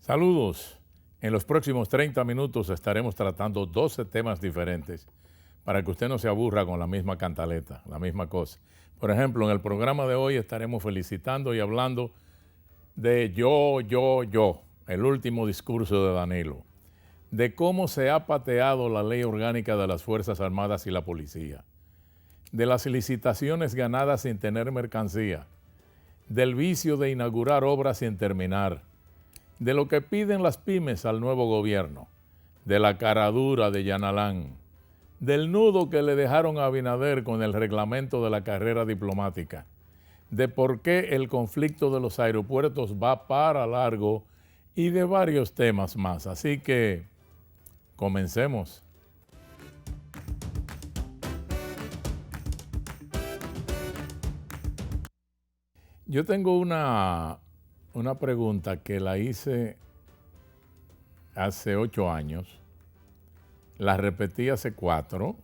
Saludos. En los próximos 30 minutos estaremos tratando 12 temas diferentes para que usted no se aburra con la misma cantaleta, la misma cosa. Por ejemplo, en el programa de hoy estaremos felicitando y hablando de yo, el último discurso de Danilo, de cómo se ha pateado la ley orgánica de las Fuerzas Armadas y la Policía, de las licitaciones ganadas sin tener mercancía, del vicio de inaugurar obras sin terminar, de lo que piden las pymes al nuevo gobierno, de la caradura de Yanalán, del nudo que le dejaron a Abinader con el reglamento de la carrera diplomática, de por qué el conflicto de los aeropuertos va para largo y de varios temas más. Así que comencemos. Yo tengo una pregunta que la hice hace 8 años, la repetí hace 4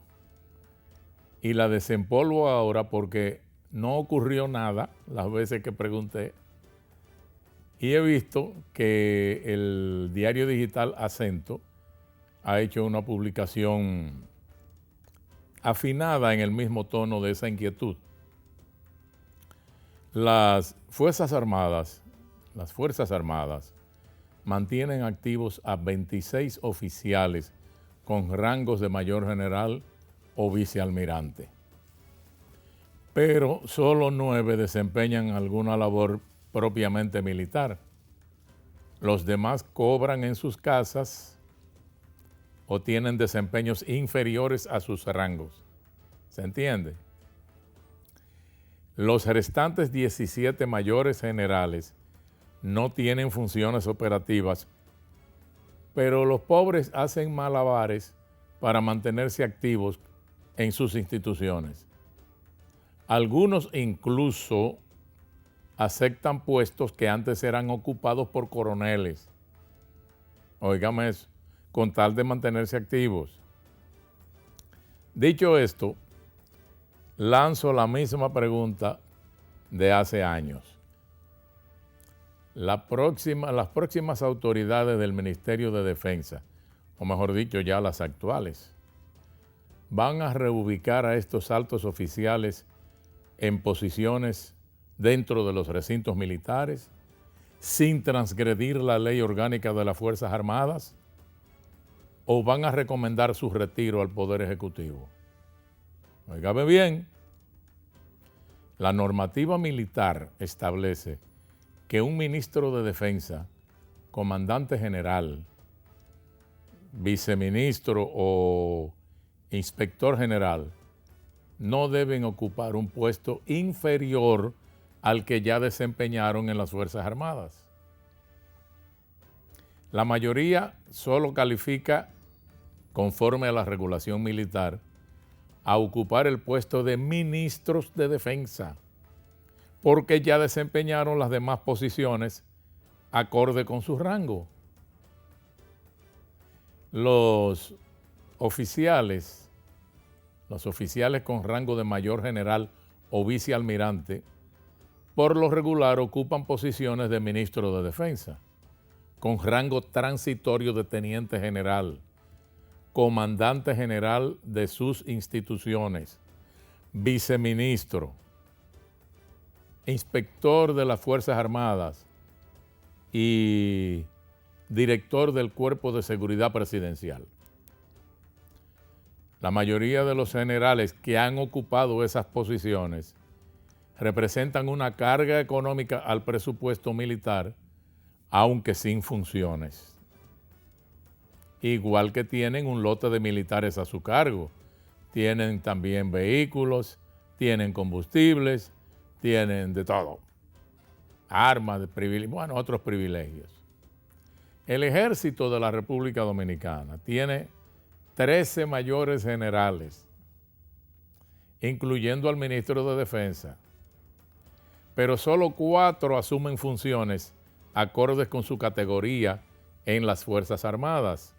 y la desempolvo ahora porque no ocurrió nada las veces que pregunté y he visto que el diario digital Acento ha hecho una publicación afinada en el mismo tono de esa inquietud. Las Fuerzas Armadas mantienen activos a 26 oficiales con rangos de mayor general o vicealmirante, pero solo 9 desempeñan alguna labor propiamente militar. Los demás cobran en sus casas o tienen desempeños inferiores a sus rangos. ¿Se entiende? Los restantes 17 mayores generales no tienen funciones operativas, pero los pobres hacen malabares para mantenerse activos en sus instituciones. Algunos incluso aceptan puestos que antes eran ocupados por coroneles. Óigame eso, con tal de mantenerse activos. Dicho esto, lanzo la misma pregunta de hace años. Las próximas autoridades del Ministerio de Defensa, o mejor dicho, ya las actuales, van a reubicar a estos altos oficiales en posiciones dentro de los recintos militares sin transgredir la ley orgánica de las Fuerzas Armadas, o van a recomendar su retiro al Poder Ejecutivo. Óigame bien, la normativa militar establece que un ministro de Defensa, comandante general, viceministro o inspector general no deben ocupar un puesto inferior al que ya desempeñaron en las Fuerzas Armadas. La mayoría solo califica, conforme a la regulación militar, a ocupar el puesto de ministros de defensa, porque ya desempeñaron las demás posiciones acorde con su rango. Los oficiales con rango de mayor general o vicealmirante, por lo regular ocupan posiciones de ministro de defensa, con rango transitorio de teniente general, comandante general de sus instituciones, viceministro, inspector de las Fuerzas Armadas y director del Cuerpo de Seguridad Presidencial. La mayoría de los generales que han ocupado esas posiciones representan una carga económica al presupuesto militar, aunque sin funciones. Igual que tienen un lote de militares a su cargo, tienen también vehículos, tienen combustibles, tienen de todo, armas, otros privilegios. El Ejército de la República Dominicana tiene 13 mayores generales, incluyendo al ministro de Defensa, pero solo 4 asumen funciones acordes con su categoría en las Fuerzas Armadas.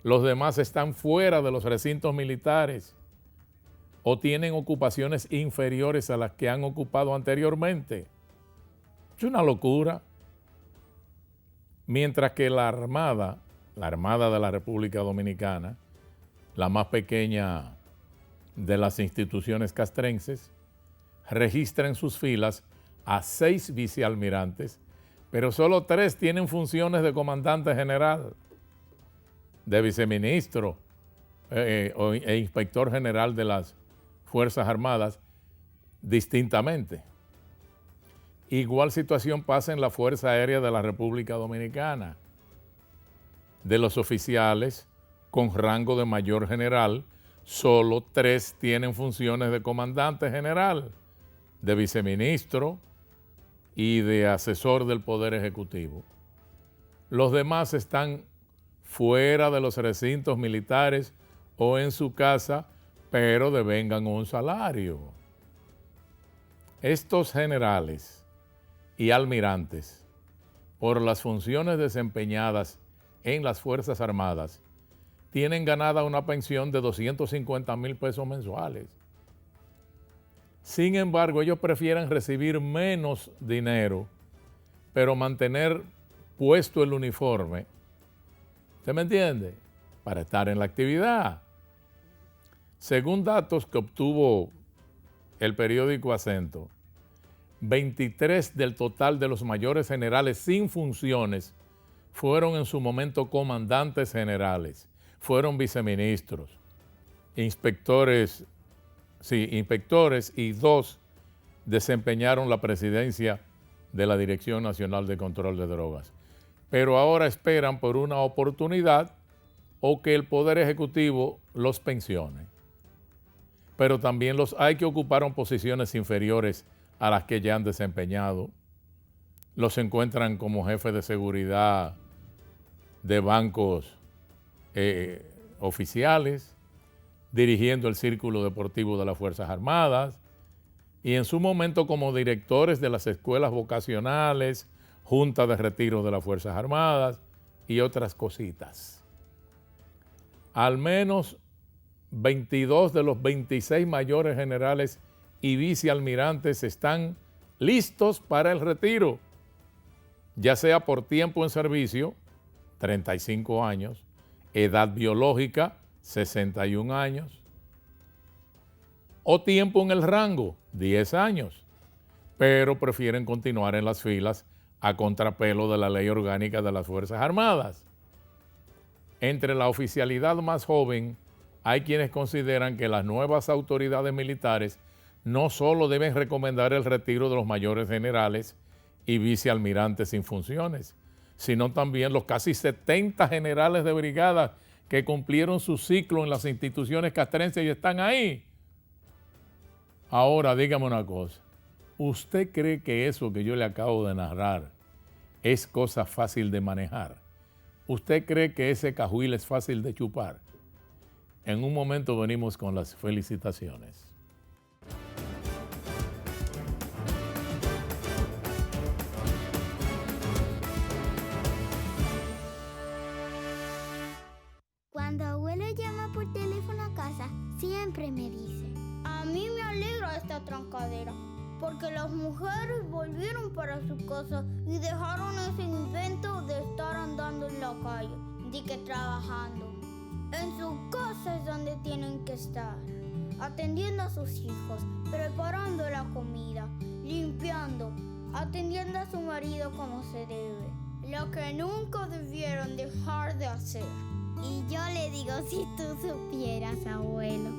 Los demás están fuera de los recintos militares o tienen ocupaciones inferiores a las que han ocupado anteriormente. Es una locura. Mientras que la Armada de la República Dominicana, la más pequeña de las instituciones castrenses, registra en sus filas a 6 vicealmirantes, pero solo 3 tienen funciones de comandante general, de viceministro e inspector general de las Fuerzas Armadas, distintamente. Igual situación pasa en la Fuerza Aérea de la República Dominicana. De los oficiales con rango de mayor general, solo 3 tienen funciones de comandante general, de viceministro y de asesor del Poder Ejecutivo. Los demás están fuera de los recintos militares o en su casa, pero devengan un salario. Estos generales y almirantes, por las funciones desempeñadas en las Fuerzas Armadas, tienen ganada una pensión de 250,000 pesos mensuales. Sin embargo, ellos prefieren recibir menos dinero, pero mantener puesto el uniforme. ¿Usted me entiende? Para estar en la actividad. Según datos que obtuvo el periódico Acento, 23 del total de los mayores generales sin funciones fueron en su momento comandantes generales, fueron viceministros, inspectores y 2 desempeñaron la presidencia de la Dirección Nacional de Control de Drogas. Pero ahora esperan por una oportunidad o que el Poder Ejecutivo los pensione. Pero también los hay que ocuparon posiciones inferiores a las que ya han desempeñado. Los encuentran como jefe de seguridad de bancos oficiales, dirigiendo el círculo deportivo de las Fuerzas Armadas y en su momento como directores de las escuelas vocacionales, junta de retiro de las Fuerzas Armadas y otras cositas. Al menos 22 de los 26 mayores generales y vicealmirantes están listos para el retiro, ya sea por tiempo en servicio, 35 años, edad biológica, 61 años, o tiempo en el rango, 10 años, pero prefieren continuar en las filas a contrapelo de la Ley Orgánica de las Fuerzas Armadas. Entre la oficialidad más joven, hay quienes consideran que las nuevas autoridades militares no solo deben recomendar el retiro de los mayores generales y vicealmirantes sin funciones, sino también los casi 70 generales de brigada que cumplieron su ciclo en las instituciones castrenses y están ahí. Ahora, dígame una cosa, ¿usted cree que eso que yo le acabo de narrar es cosa fácil de manejar? ¿Usted cree que ese cajuil es fácil de chupar? En un momento venimos con las felicitaciones. Cuando abuelo llama por teléfono a casa, siempre me dice: a mí me alegra esta trancadera, porque las mujeres volvieron para su casa y dejaron ese invento de estar andando en la calle, de que trabajando. En su casa es donde tienen que estar, atendiendo a sus hijos, preparando la comida, limpiando, atendiendo a su marido como se debe, lo que nunca debieron dejar de hacer. Y yo le digo, si tú supieras, abuelo.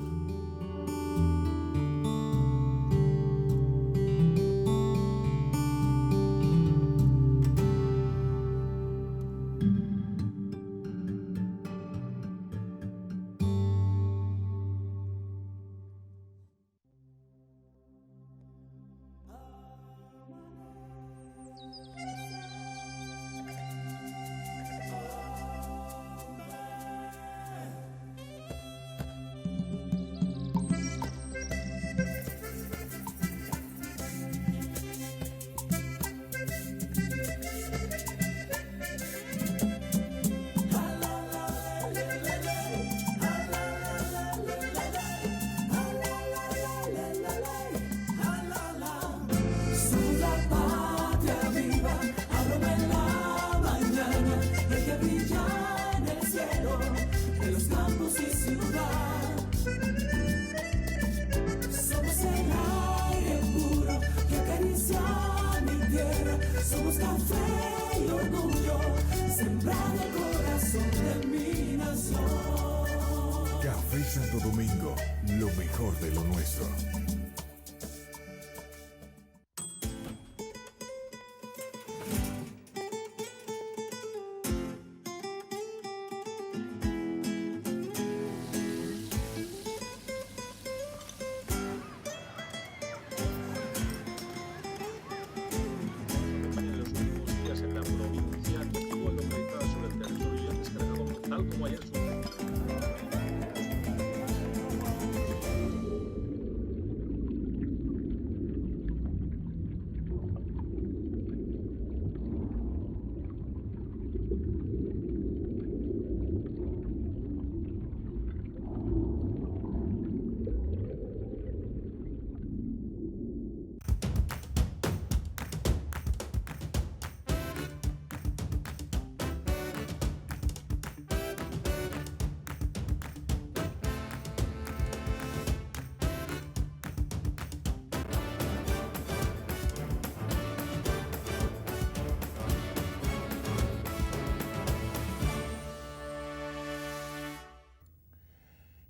Somos café y orgullo, sembrando el corazón de mi nación. Café Santo Domingo, lo mejor de lo nuestro.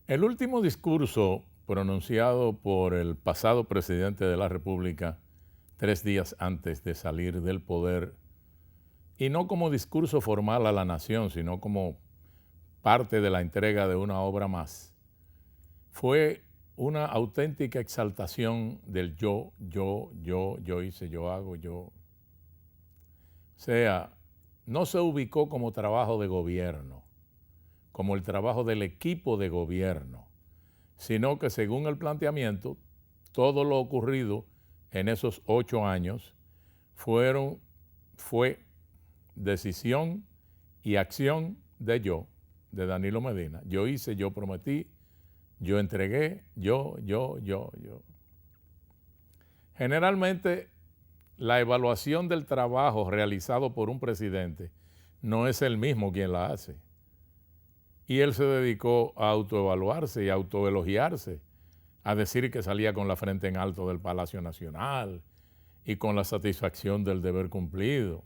El último discurso pronunciado por el pasado presidente de la República 3 días antes de salir del poder, y no como discurso formal a la nación, sino como parte de la entrega de una obra más, fue una auténtica exaltación del yo hice, yo hago, yo. O sea, no se ubicó como trabajo de gobierno, como el trabajo del equipo de gobierno, sino que según el planteamiento, todo lo ocurrido en esos 8 años fue decisión y acción de Danilo Medina. Yo hice, yo prometí, yo entregué, yo. Generalmente, la evaluación del trabajo realizado por un presidente no es el mismo quien la hace. Y él se dedicó a autoevaluarse y a autoelogiarse, a decir que salía con la frente en alto del Palacio Nacional y con la satisfacción del deber cumplido.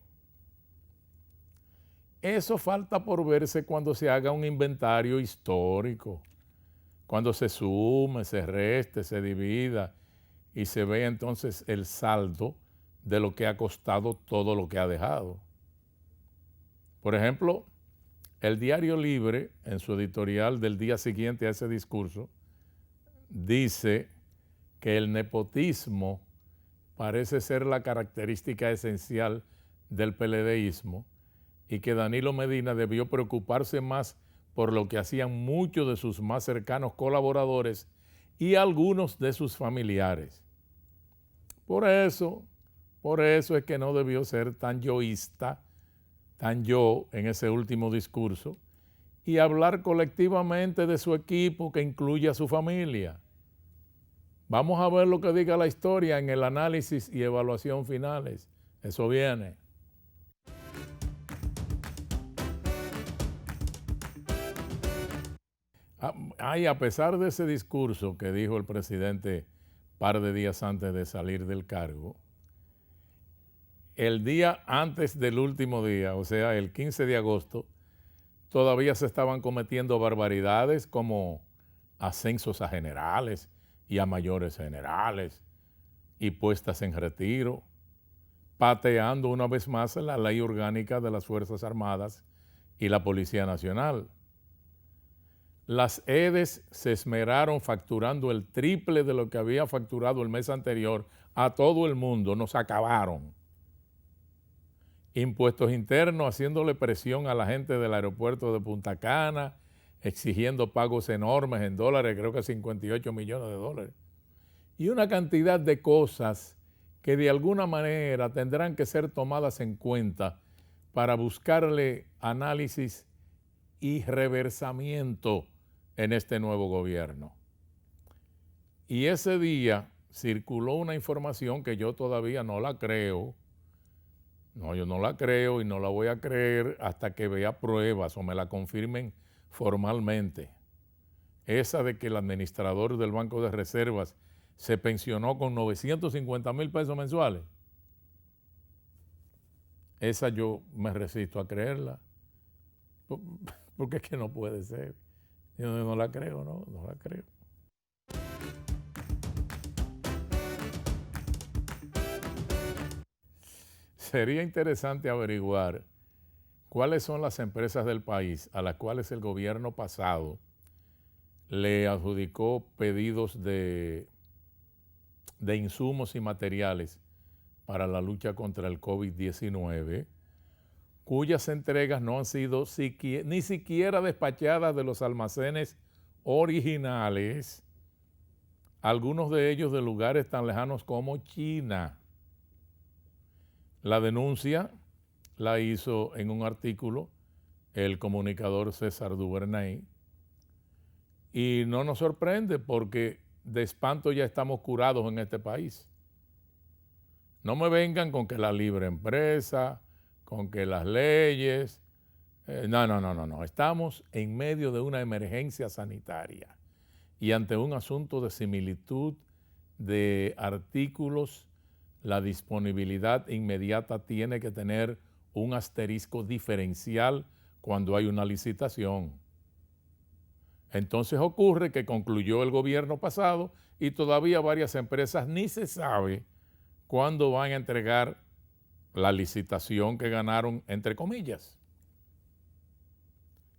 Eso falta por verse cuando se haga un inventario histórico, cuando se sume, se reste, se divida y se vea entonces el saldo de lo que ha costado todo lo que ha dejado. Por ejemplo, el Diario Libre, en su editorial del día siguiente a ese discurso, dice que el nepotismo parece ser la característica esencial del PLDismo y que Danilo Medina debió preocuparse más por lo que hacían muchos de sus más cercanos colaboradores y algunos de sus familiares. Por eso es que no debió ser tan yoísta, tan yo en ese último discurso y hablar colectivamente de su equipo que incluye a su familia. Vamos a ver lo que diga la historia en el análisis y evaluación finales. Eso viene. A pesar de ese discurso que dijo el presidente par de días antes de salir del cargo, el día antes del último día, o sea, el 15 de agosto, todavía se estaban cometiendo barbaridades como ascensos a generales y a mayores generales y puestas en retiro, pateando una vez más la ley orgánica de las Fuerzas Armadas y la Policía Nacional. Las EDES se esmeraron facturando el triple de lo que había facturado el mes anterior a todo el mundo, nos acabaron. Impuestos internos haciéndole presión a la gente del aeropuerto de Punta Cana, exigiendo pagos enormes en dólares, creo que 58 millones de dólares. Y una cantidad de cosas que de alguna manera tendrán que ser tomadas en cuenta para buscarle análisis y reversamiento en este nuevo gobierno. Y ese día circuló una información que yo todavía no la creo. No, yo no la creo y no la voy a creer hasta que vea pruebas o me la confirmen formalmente. Esa de que el administrador del Banco de Reservas se pensionó con 950,000 pesos mensuales. Esa yo me resisto a creerla, porque es que no puede ser. Yo no la creo, no la creo. Sería interesante averiguar cuáles son las empresas del país a las cuales el gobierno pasado le adjudicó pedidos de insumos y materiales para la lucha contra el COVID-19, cuyas entregas no han sido ni siquiera despachadas de los almacenes originales, algunos de ellos de lugares tan lejanos como China. La denuncia la hizo en un artículo el comunicador César Duvernay, y no nos sorprende porque de espanto ya estamos curados en este país. No me vengan con que la libre empresa, con que las leyes. No. Estamos en medio de una emergencia sanitaria y ante un asunto de similitud de artículos, la disponibilidad inmediata tiene que tener un asterisco diferencial cuando hay una licitación. Entonces ocurre que concluyó el gobierno pasado y todavía varias empresas ni se sabe cuándo van a entregar la licitación que ganaron, entre comillas.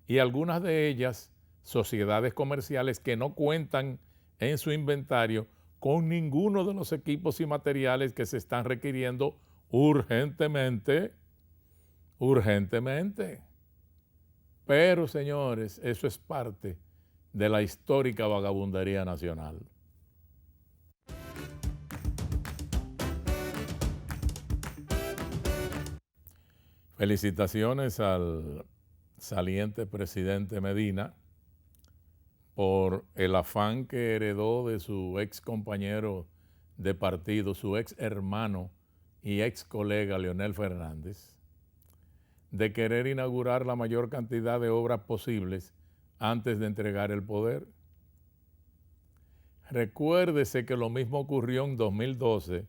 Y algunas de ellas, sociedades comerciales que no cuentan en su inventario con ninguno de los equipos y materiales que se están requiriendo urgentemente. Pero, señores, eso es parte de la histórica vagabundería nacional. Felicitaciones al saliente presidente Medina por el afán que heredó de su ex compañero de partido, su ex hermano y ex colega Leonel Fernández, de querer inaugurar la mayor cantidad de obras posibles antes de entregar el poder. Recuérdese que lo mismo ocurrió en 2012,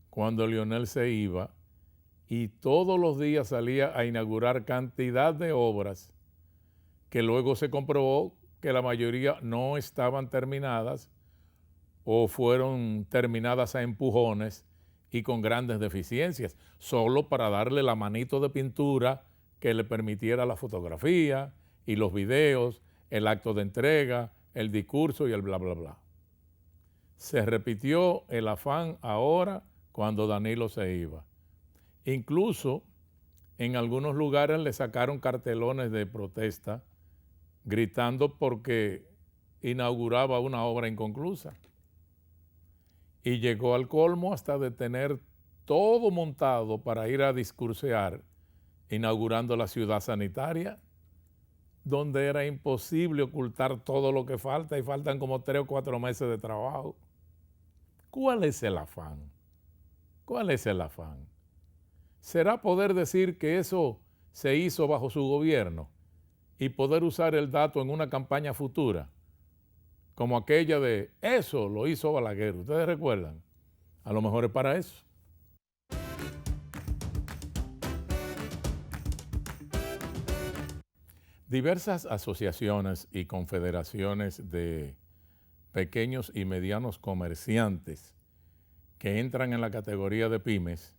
cuando Leonel se iba y todos los días salía a inaugurar cantidad de obras que luego se comprobó que la mayoría no estaban terminadas o fueron terminadas a empujones y con grandes deficiencias, solo para darle la manito de pintura que le permitiera la fotografía y los videos, el acto de entrega, el discurso y el bla, bla, bla. Se repitió el afán ahora cuando Danilo se iba. Incluso en algunos lugares le sacaron cartelones de protesta gritando porque inauguraba una obra inconclusa. Y llegó al colmo hasta de tener todo montado para ir a discursear inaugurando la ciudad sanitaria, donde era imposible ocultar todo lo que falta y faltan como 3 o 4 meses de trabajo. ¿Cuál es el afán? ¿Cuál es el afán? ¿Será poder decir que eso se hizo bajo su gobierno y poder usar el dato en una campaña futura? Como aquella de eso lo hizo Balaguer. ¿Ustedes recuerdan? A lo mejor es para eso. Diversas asociaciones y confederaciones de pequeños y medianos comerciantes que entran en la categoría de pymes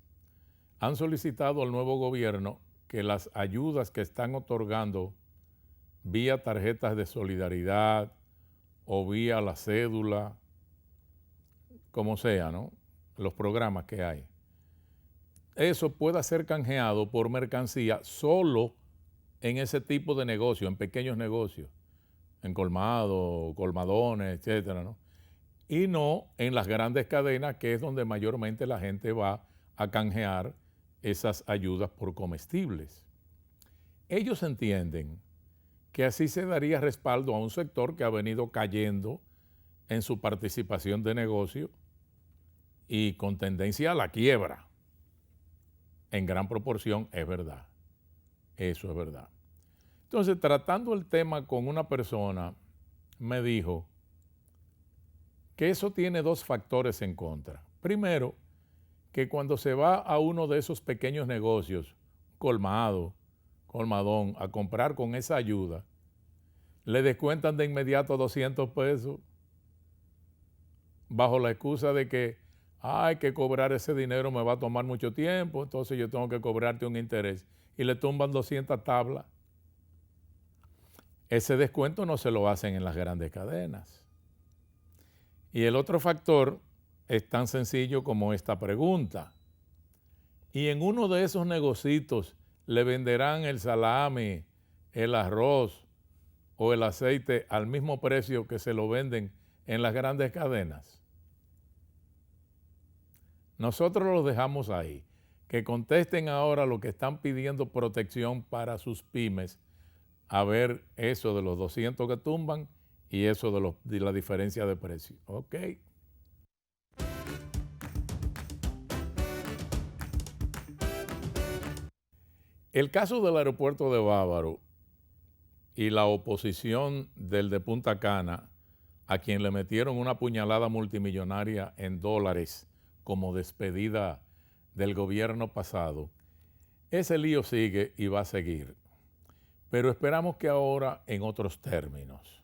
han solicitado al nuevo gobierno que las ayudas que están otorgando vía tarjetas de solidaridad o vía la cédula, como sea, ¿no? Los programas que hay, eso pueda ser canjeado por mercancía solo en ese tipo de negocio, en pequeños negocios, en colmados, colmadones, etcétera, ¿no? Y no en las grandes cadenas, que es donde mayormente la gente va a canjear esas ayudas por comestibles. Ellos entienden que así se daría respaldo a un sector que ha venido cayendo en su participación de negocio y con tendencia a la quiebra. En gran proporción es verdad, eso es verdad. Entonces, tratando el tema con una persona, me dijo que eso tiene 2 factores en contra. Primero, que cuando se va a uno de esos pequeños negocios, colmado, colmadón, a comprar con esa ayuda, le descuentan de inmediato 200 pesos bajo la excusa de que hay que cobrar ese dinero, me va a tomar mucho tiempo, entonces yo tengo que cobrarte un interés. Y le tumban 200 tablas. Ese descuento no se lo hacen en las grandes cadenas. Y el otro factor es tan sencillo como esta pregunta. Y en uno de esos negocios le venderán el salami, el arroz o el aceite al mismo precio que se lo venden en las grandes cadenas. Nosotros los dejamos ahí. Que contesten ahora lo que están pidiendo protección para sus pymes, a ver eso de los 200 que tumban y eso de la diferencia de precio. Ok. El caso del aeropuerto de Bávaro y la oposición del de Punta Cana, a quien le metieron una puñalada multimillonaria en dólares como despedida del gobierno pasado, ese lío sigue y va a seguir. Pero esperamos que ahora en otros términos.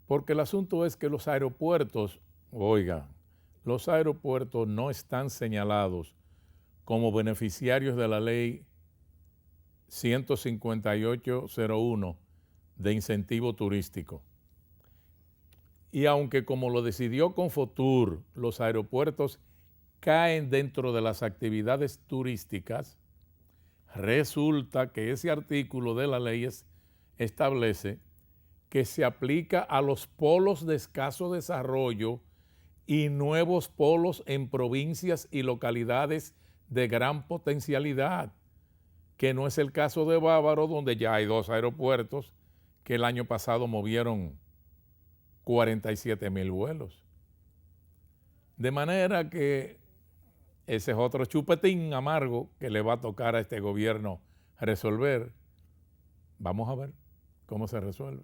Porque el asunto es que los aeropuertos, oigan, los aeropuertos no están señalados como beneficiarios de la ley 15801 de incentivo turístico. Y aunque como lo decidió Confotur, los aeropuertos caen dentro de las actividades turísticas, resulta que ese artículo de la ley establece que se aplica a los polos de escaso desarrollo y nuevos polos en provincias y localidades de gran potencialidad, que no es el caso de Bávaro, donde ya hay 2 aeropuertos que el año pasado movieron 47,000 vuelos. De manera que ese es otro chupetín amargo que le va a tocar a este gobierno resolver. Vamos a ver cómo se resuelve.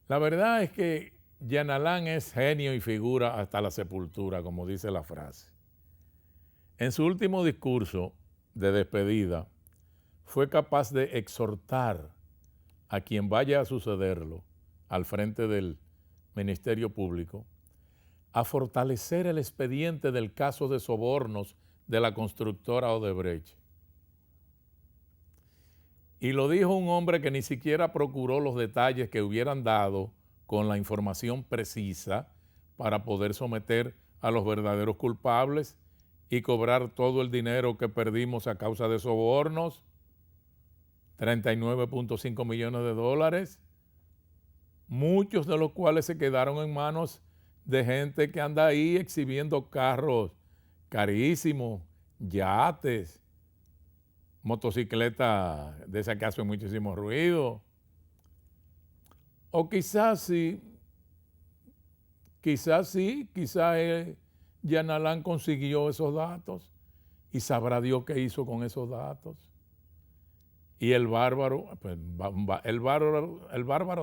La verdad es que Jean Alain es genio y figura hasta la sepultura, como dice la frase. En su último discurso de despedida, fue capaz de exhortar a quien vaya a sucederlo al frente del Ministerio Público a fortalecer el expediente del caso de sobornos de la constructora Odebrecht. Y lo dijo un hombre que ni siquiera procuró los detalles que hubieran dado con la información precisa para poder someter a los verdaderos culpables y cobrar todo el dinero que perdimos a causa de sobornos, 39.5 millones de dólares, muchos de los cuales se quedaron en manos de gente que anda ahí exhibiendo carros carísimos, yates, motocicletas de esas que hacen muchísimo ruido. O quizás Jean Alain consiguió esos datos y sabrá Dios qué hizo con esos datos. Y el bárbaro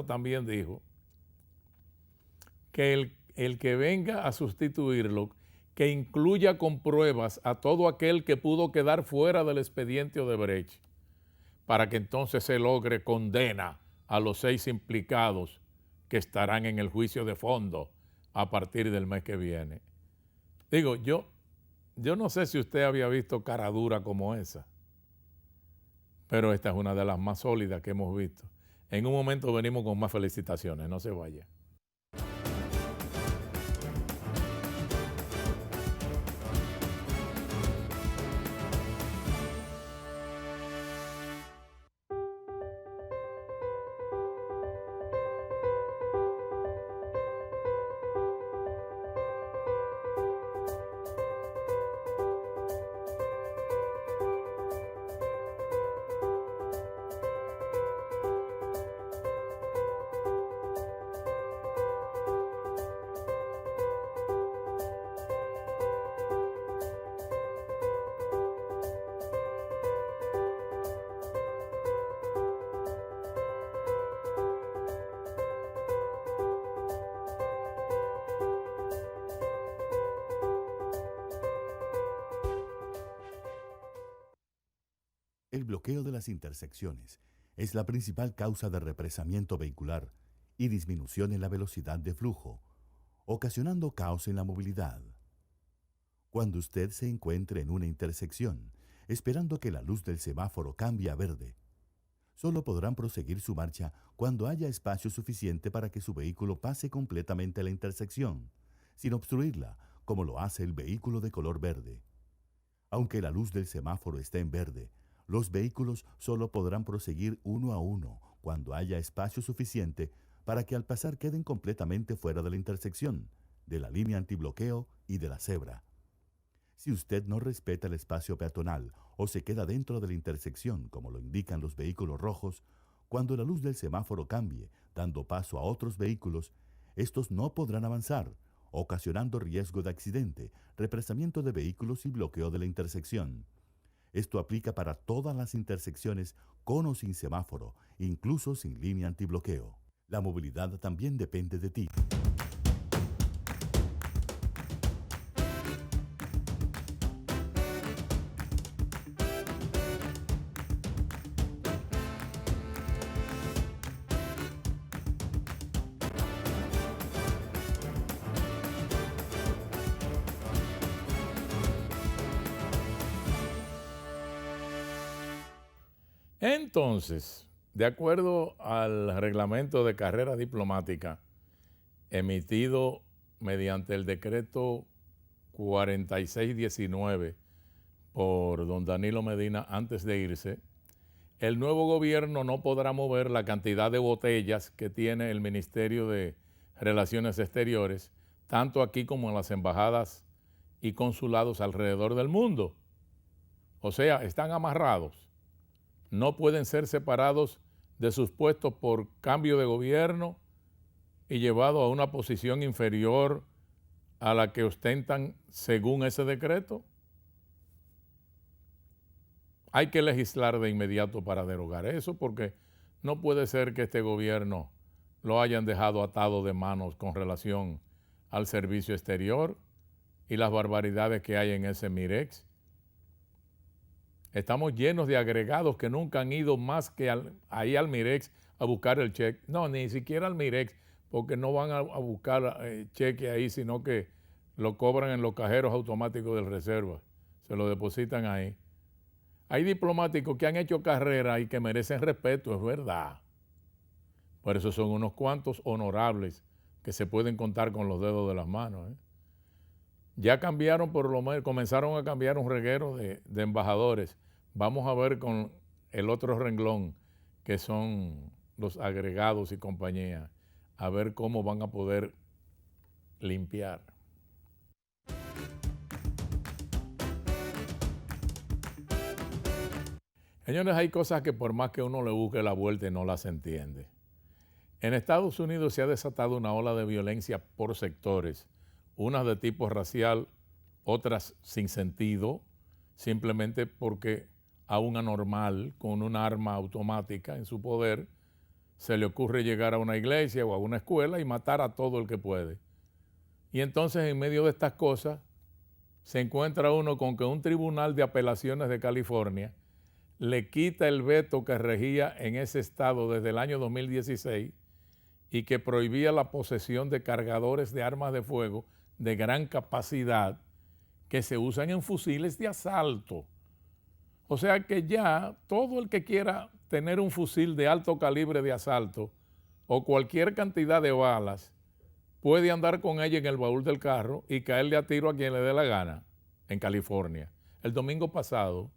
también dijo que el que venga a sustituirlo, que incluya con pruebas a todo aquel que pudo quedar fuera del expediente Odebrecht, para que entonces se logre condena a los 6 implicados que estarán en el juicio de fondo a partir del mes que viene. Digo, yo no sé si usted había visto cara dura como esa, pero esta es una de las más sólidas que hemos visto. En un momento venimos con más felicitaciones, no se vaya. El bloqueo de las intersecciones es la principal causa de represamiento vehicular y disminución en la velocidad de flujo, ocasionando caos en la movilidad. Cuando usted se encuentre en una intersección, esperando que la luz del semáforo cambie a verde, solo podrán proseguir su marcha cuando haya espacio suficiente para que su vehículo pase completamente la intersección, sin obstruirla, como lo hace el vehículo de color verde. Aunque la luz del semáforo esté en verde, los vehículos solo podrán proseguir uno a uno cuando haya espacio suficiente para que al pasar queden completamente fuera de la intersección, de la línea antibloqueo y de la cebra. Si usted no respeta el espacio peatonal o se queda dentro de la intersección, como lo indican los vehículos rojos, cuando la luz del semáforo cambie, dando paso a otros vehículos, estos no podrán avanzar, ocasionando riesgo de accidente, represamiento de vehículos y bloqueo de la intersección. Esto aplica para todas las intersecciones con o sin semáforo, incluso sin línea antibloqueo. La movilidad también depende de ti. Entonces, de acuerdo al reglamento de carrera diplomática emitido mediante el decreto 4619 por don Danilo Medina antes de irse, el nuevo gobierno no podrá mover la cantidad de botellas que tiene el Ministerio de Relaciones Exteriores, tanto aquí como en las embajadas y consulados alrededor del mundo. O sea, están amarrados. No pueden ser separados de sus puestos por cambio de gobierno y llevados a una posición inferior a la que ostentan según ese decreto. Hay que legislar de inmediato para derogar eso, porque no puede ser que este gobierno lo hayan dejado atado de manos con relación al servicio exterior y las barbaridades que hay en ese Mirex. Estamos llenos de agregados que nunca han ido más que ahí al Mirex a buscar el cheque. No, ni siquiera al Mirex, porque no van a buscar cheque ahí, sino que lo cobran en los cajeros automáticos del Reserva. Se lo depositan ahí. Hay diplomáticos que han hecho carrera y que merecen respeto, es verdad. Por eso son unos cuantos honorables que se pueden contar con los dedos de las manos. Ya cambiaron, por lo menos, comenzaron a cambiar un reguero de embajadores. Vamos a ver con el otro renglón, que son los agregados y compañía, a ver cómo van a poder limpiar. Señores, hay cosas que por más que uno le busque la vuelta y no las entiende. En Estados Unidos se ha desatado una ola de violencia por sectores, unas de tipo racial, otras sin sentido, simplemente porque a un anormal con un arma automática en su poder se le ocurre llegar a una iglesia o a una escuela y matar a todo el que puede. Y entonces en medio de estas cosas se encuentra uno con que un tribunal de apelaciones de California le quita el veto que regía en ese estado desde el año 2016 y que prohibía la posesión de cargadores de armas de fuego de gran capacidad que se usan en fusiles de asalto. O sea que ya todo el que quiera tener un fusil de alto calibre de asalto o cualquier cantidad de balas puede andar con ella en el baúl del carro y caerle a tiro a quien le dé la gana en California. El domingo pasado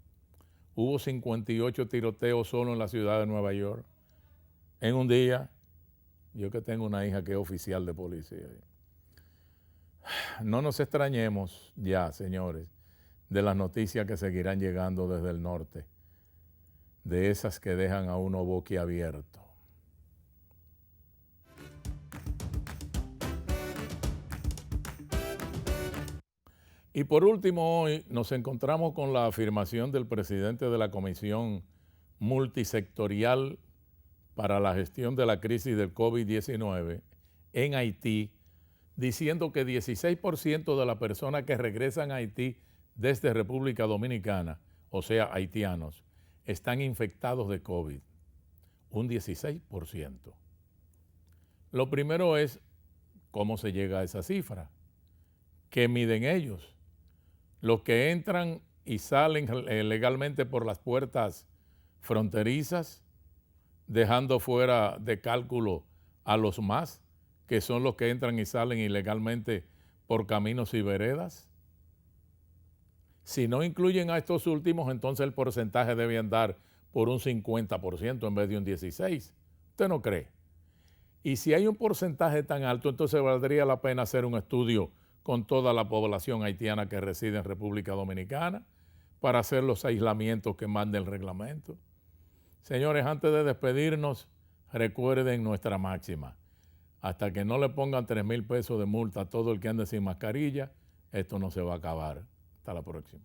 hubo 58 tiroteos solo en la ciudad de Nueva York. En un día, yo que tengo una hija que es oficial de policía. No nos extrañemos ya, señores, de las noticias que seguirán llegando desde el norte, de esas que dejan a uno boquiabierto. Y por último, hoy nos encontramos con la afirmación del presidente de la Comisión Multisectorial para la Gestión de la Crisis del COVID-19 en Haití, diciendo que 16% de las personas que regresan a Haití desde República Dominicana, o sea, haitianos, están infectados de COVID, un 16%. Lo primero es cómo se llega a esa cifra. ¿Qué miden ellos? Los que entran y salen legalmente por las puertas fronterizas, dejando fuera de cálculo a los más, que son los que entran y salen ilegalmente por caminos y veredas. Si no incluyen a estos últimos, entonces el porcentaje debe andar por un 50% en vez de un 16%. ¿Usted no cree? Y si hay un porcentaje tan alto, entonces valdría la pena hacer un estudio con toda la población haitiana que reside en República Dominicana para hacer los aislamientos que manda el reglamento. Señores, antes de despedirnos, recuerden nuestra máxima. Hasta que no le pongan 3,000 pesos de multa a todo el que ande sin mascarilla, esto no se va a acabar. Hasta la próxima.